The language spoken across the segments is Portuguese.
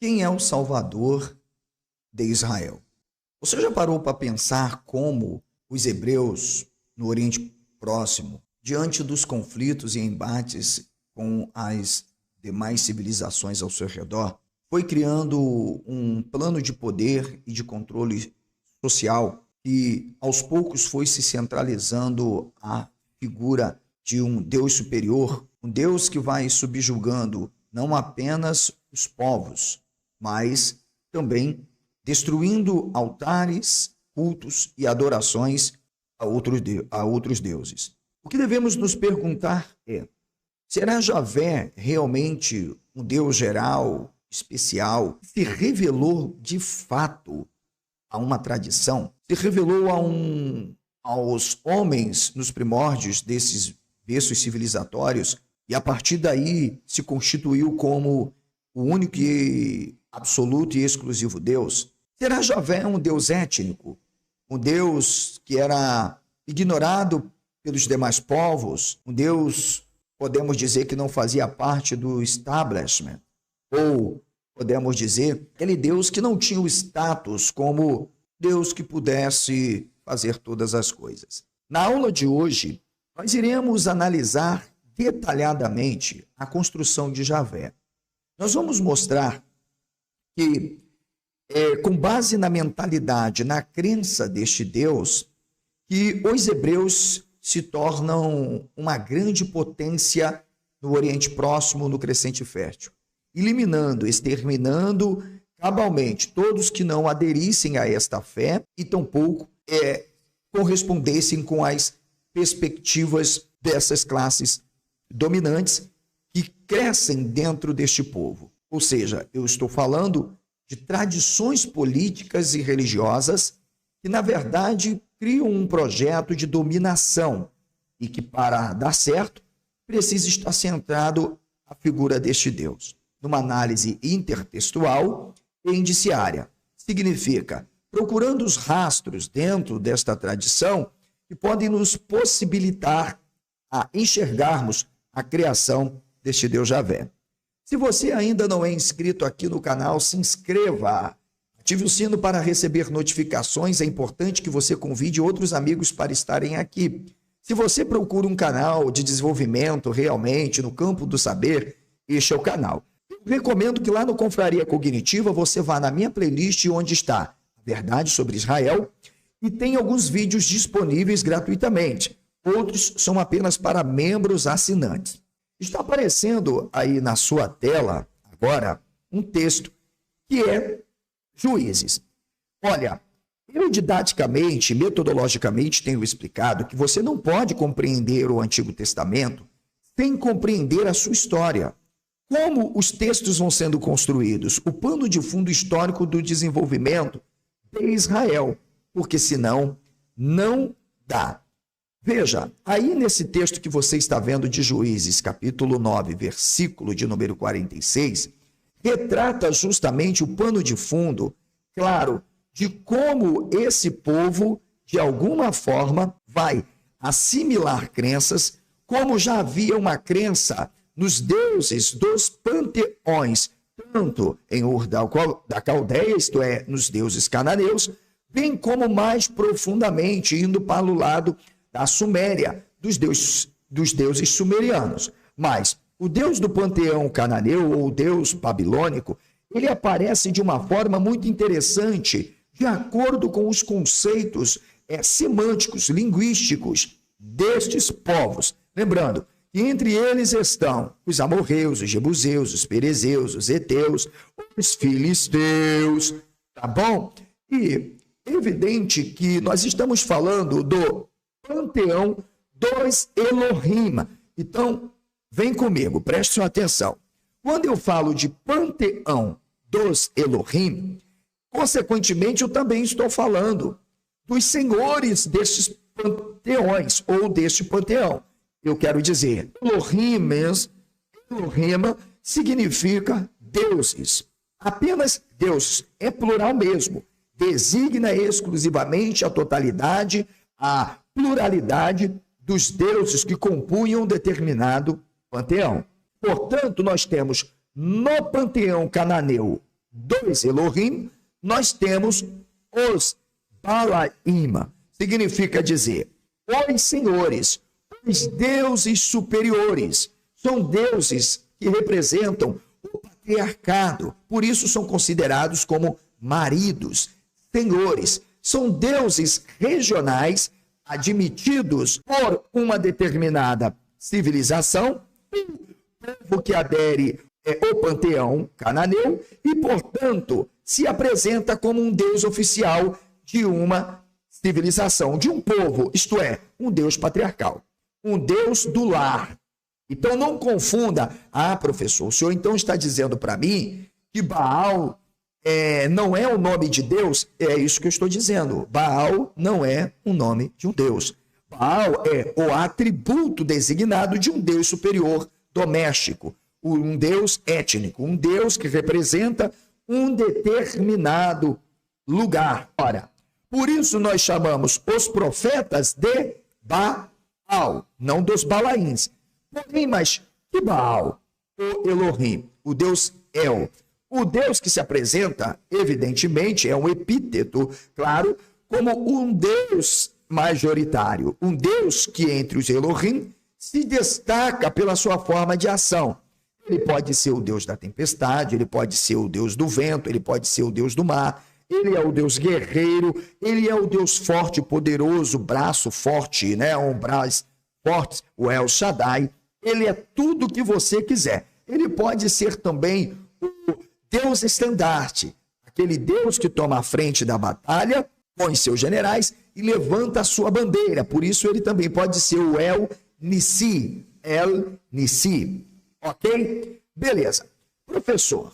Quem é o Salvador de Israel? Você já parou para pensar como os hebreus no Oriente Próximo, diante dos conflitos e embates com as demais civilizações ao seu redor, foi criando um plano de poder e de controle social que aos poucos foi se centralizando a figura de um Deus superior, um Deus que vai subjugando não apenas os povos, mas também destruindo altares, cultos e adorações a outros deuses. O que devemos nos perguntar é: será Javé realmente um Deus geral, especial? Se revelou de fato a uma tradição? Se revelou aos homens nos primórdios desses berços civilizatórios e a partir daí se constituiu como o único e absoluto e exclusivo Deus? Será Javé um Deus étnico? Um Deus que era ignorado pelos demais povos? Um Deus, podemos dizer, que não fazia parte do establishment? Ou podemos dizer, aquele Deus que não tinha o status como Deus que pudesse fazer todas as coisas? Na aula de hoje, nós iremos analisar detalhadamente a construção de Javé. Nós vamos mostrar que, com base na mentalidade, na crença deste Deus, que os hebreus se tornam uma grande potência no Oriente Próximo, no Crescente Fértil, eliminando, exterminando cabalmente todos que não aderissem a esta fé e tampouco correspondessem com as perspectivas dessas classes dominantes que crescem dentro deste povo. Ou seja, eu estou falando de tradições políticas e religiosas que, na verdade, criam um projeto de dominação e que, para dar certo, precisa estar centrado a figura deste Deus. Numa análise intertextual e indiciária. Significa procurando os rastros dentro desta tradição que podem nos possibilitar a enxergarmos a criação deste Deus Javé. Se você ainda não é inscrito aqui no canal, se inscreva. Ative o sino para receber notificações. É importante que você convide outros amigos para estarem aqui. Se você procura um canal de desenvolvimento realmente no campo do saber, este é o canal. Eu recomendo que lá no Confraria Cognitiva você vá na minha playlist onde está a Verdade sobre Israel e tem alguns vídeos disponíveis gratuitamente. Outros são apenas para membros assinantes. Está aparecendo aí na sua tela agora um texto que é Juízes. Olha, eu didaticamente, metodologicamente tenho explicado que você não pode compreender o Antigo Testamento sem compreender a sua história. Como os textos vão sendo construídos, o pano de fundo histórico do desenvolvimento de Israel, porque senão não dá. Veja, aí nesse texto que você está vendo de Juízes, capítulo 9, versículo de número 46, retrata justamente o pano de fundo, claro, de como esse povo, de alguma forma, vai assimilar crenças, como já havia uma crença nos deuses dos panteões, tanto em Ur da Caldeia, isto é, nos deuses cananeus, bem como mais profundamente indo para o lado da Suméria, dos deuses sumerianos. Mas o deus do panteão cananeu, ou deus babilônico, ele aparece de uma forma muito interessante, de acordo com os conceitos semânticos, linguísticos destes povos. Lembrando que entre eles estão os amorreus, os jebuseus, os perezeus, os heteus, os filisteus, tá bom? E é evidente que nós estamos falando do panteão dos Elohim. Então, vem comigo, preste atenção. Quando eu falo de panteão dos Elohim, consequentemente eu também estou falando dos senhores destes panteões ou deste panteão. Eu quero dizer, Elohim significa deuses. Apenas deuses, é plural mesmo. Designa exclusivamente a totalidade, a pluralidade dos deuses que compunham determinado panteão. Portanto, nós temos no panteão cananeu dos Elohim, nós temos os Balaim. Significa dizer, os senhores, os deuses superiores. São deuses que representam o patriarcado. Por isso são considerados como maridos, senhores. São deuses regionais admitidos por uma determinada civilização, o povo que adere ao panteão cananeu e, portanto, se apresenta como um deus oficial de uma civilização, de um povo, isto é, um deus patriarcal, um deus do lar. Então não confunda, professor, o senhor então está dizendo para mim que Baal não é o nome de Deus? É isso que eu estou dizendo. Baal não é o nome de um Deus. Baal é o atributo designado de um Deus superior doméstico, um Deus étnico, um Deus que representa um determinado lugar. Ora, por isso nós chamamos os profetas de Baal, não dos Balaíns. Porém, mas que Baal? O Elohim, o Deus El. O Deus que se apresenta, evidentemente, é um epíteto, claro, como um Deus majoritário. Um Deus que, entre os Elohim, se destaca pela sua forma de ação. Ele pode ser o Deus da tempestade, ele pode ser o Deus do vento, ele pode ser o Deus do mar, ele é o Deus guerreiro, ele é o Deus forte, poderoso, braço forte, né? Ombros fortes, o El Shaddai. Ele é tudo o que você quiser. Ele pode ser também o Deus estandarte, aquele Deus que toma a frente da batalha, põe seus generais e levanta a sua bandeira. Por isso ele também pode ser o El Nissi, ok? Beleza. Professor,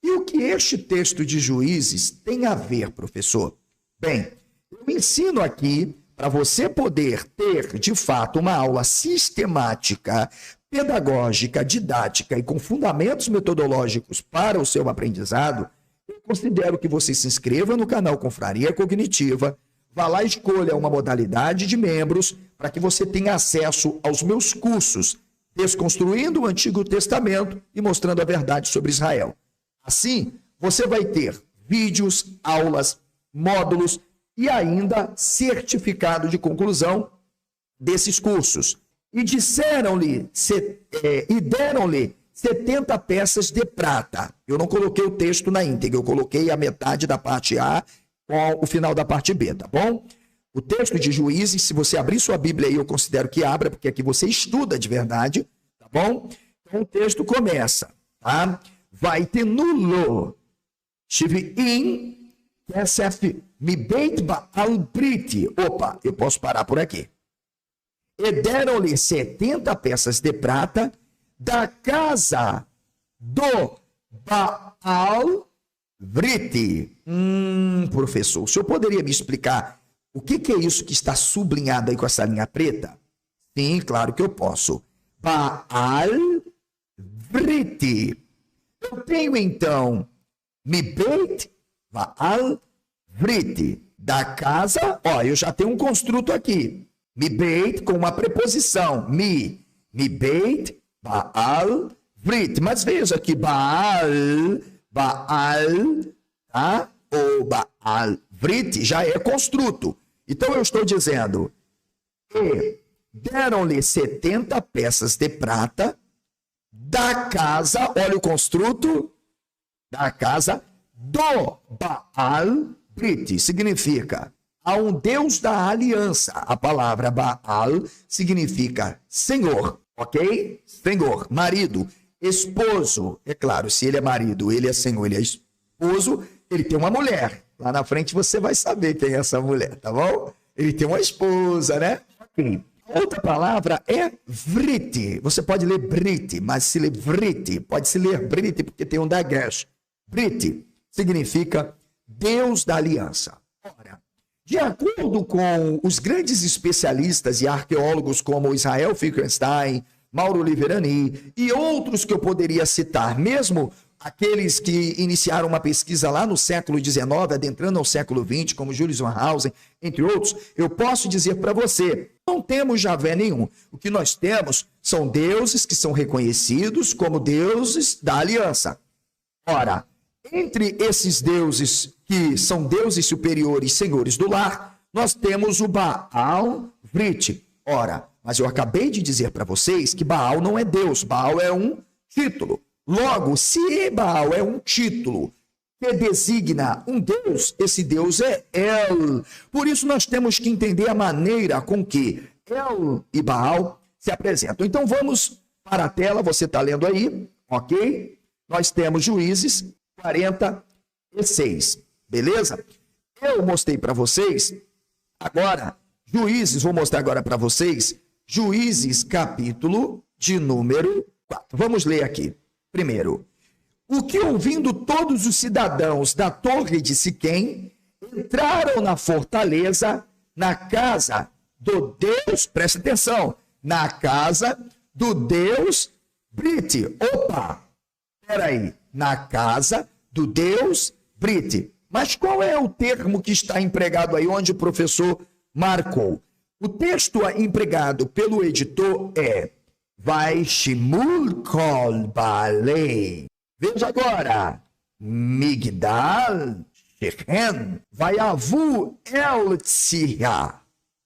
e o que este texto de Juízes tem a ver, professor? Bem, eu ensino aqui para você poder ter, de fato, uma aula sistemática, pedagógica, didática e com fundamentos metodológicos para o seu aprendizado. Eu considero que você se inscreva no canal Confraria Cognitiva, vá lá e escolha uma modalidade de membros para que você tenha acesso aos meus cursos, Desconstruindo o Antigo Testamento e Mostrando a Verdade sobre Israel. Assim, você vai ter vídeos, aulas, módulos e ainda certificado de conclusão desses cursos. E deram-lhe 70 peças de prata. Eu não coloquei o texto na íntegra, eu coloquei a metade da parte A com o final da parte B, tá bom? O texto de Juízes, se você abrir sua Bíblia aí, eu considero que abra, porque aqui você estuda de verdade, tá bom? Então o texto começa, tá? Vai ter nulo. Tive in Kesef Mibeit Baal Briti. Opa, eu posso parar por aqui. E deram-lhe 70 peças de prata da casa do Baal Briti. Professor, o senhor poderia me explicar o que é isso que está sublinhado aí com essa linha preta? Sim, claro que eu posso. Baal Briti. Eu tenho então Mibeit Baal Briti. Da casa, eu já tenho um construto aqui. Mibeit com uma preposição. Mibeit Baal Brit. Mas veja aqui, Baal, tá? Ou Baal Brit já é construto. Então eu estou dizendo, e deram-lhe 70 peças de prata da casa, olha o construto, da casa do Baal Brit. Significa a um Deus da aliança. A palavra Baal significa Senhor, ok? Senhor, marido, esposo. É claro, se ele é marido, ele é Senhor, ele é esposo, ele tem uma mulher. Lá na frente você vai saber quem é essa mulher, tá bom? Ele tem uma esposa, né? Ok. Outra palavra é Vriti. Você pode ler Briti, mas se lê Vriti. Pode se ler Briti porque tem um dagesh. Briti significa Deus da aliança. Ora, de acordo com os grandes especialistas e arqueólogos como Israel Finkelstein, Mauro Liverani e outros que eu poderia citar, mesmo aqueles que iniciaram uma pesquisa lá no século XIX, adentrando ao século XX, como Julius Van Hausen, entre outros, eu posso dizer para você, não temos Javé nenhum. O que nós temos são deuses que são reconhecidos como deuses da aliança. Ora, Entre esses deuses que são deuses superiores, senhores do lar, nós temos o Baal Vrit. Ora, mas eu acabei de dizer para vocês que Baal não é Deus, Baal é um título. Logo, se Baal é um título que designa um Deus, esse Deus é El. Por isso nós temos que entender a maneira com que El e Baal se apresentam. Então vamos para a tela, você está lendo aí, ok? Nós temos Juízes 46, beleza? Eu mostrei para vocês, agora, Juízes, vou mostrar agora para vocês, Juízes capítulo de número 4. Vamos ler aqui. Primeiro, o que ouvindo todos os cidadãos da torre de Siquém, entraram na fortaleza, na casa do Deus, presta atenção, na casa do Deus Brite. Opa, peraí, na casa do Deus Brite. Mas qual é o termo que está empregado aí, onde o professor marcou? O texto empregado pelo editor é Vaishimul Kol Baalei. Veja agora, Migdal Shechem, Vayavu El Tzia,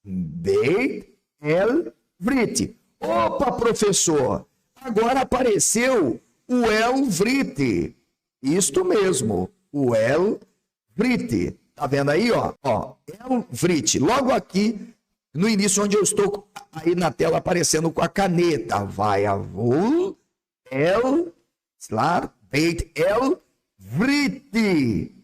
Beit El Vrit. Opa, professor, agora apareceu o El Vrit. Isto mesmo, o El Vrit. Tá vendo aí, ó? El Vrit. Logo aqui, no início, onde eu estou aí na tela aparecendo com a caneta. Vayavu El Slar Beit El Vrit.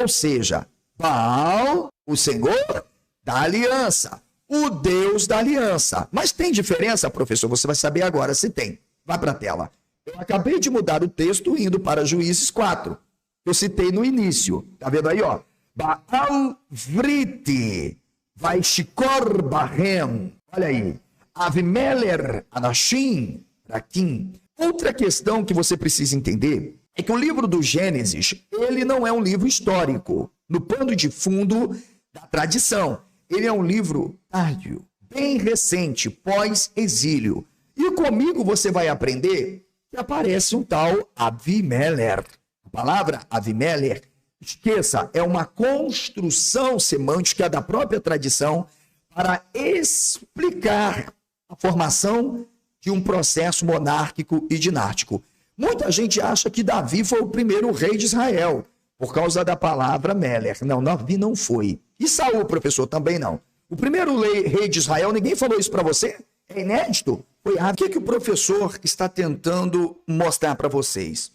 Ou seja, Baal, o Senhor da aliança, o Deus da aliança. Mas tem diferença, professor? Você vai saber agora se tem. Vai para a tela. Eu acabei de mudar o texto indo para Juízes 4. Eu citei no início. Tá vendo aí, ó? Baal Vrit, Vaishikor Bahem. Olha aí. Avimeler Anashim Rakim. Outra questão que você precisa entender é que o livro do Gênesis, ele não é um livro histórico, no pano de fundo da tradição. Ele é um livro tárdio, bem recente, pós-exílio. E comigo você vai aprender que aparece um tal Avimeler. A palavra Avimeler, esqueça, é uma construção semântica da própria tradição para explicar a formação de um processo monárquico e dinástico. Muita gente acha que Davi foi o primeiro rei de Israel, por causa da palavra Meler. Não, Davi não foi. E Saul, professor, também não. O primeiro rei de Israel, ninguém falou isso para você? É inédito? Foi o que o professor está tentando mostrar para vocês?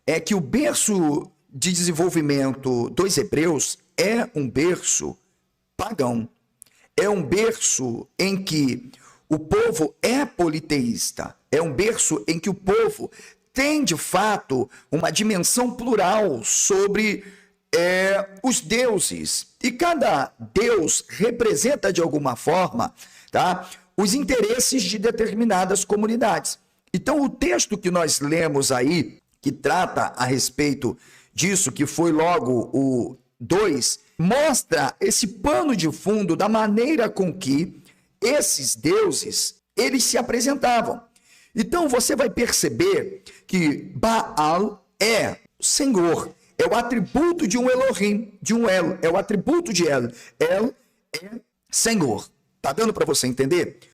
É que o berço de desenvolvimento dos hebreus é um berço pagão. É um berço em que o povo é politeísta. É um berço em que o povo tem, de fato, uma dimensão plural sobre os deuses. E cada deus representa, de alguma forma, tá, os interesses de determinadas comunidades. Então, o texto que nós lemos aí, que trata a respeito disso, que foi logo o 2, mostra esse pano de fundo da maneira com que esses deuses, eles se apresentavam. Então, você vai perceber que Baal é o Senhor, é o atributo de um Elohim, de um El, é o atributo de El. El é Senhor. Tá dando para você entender?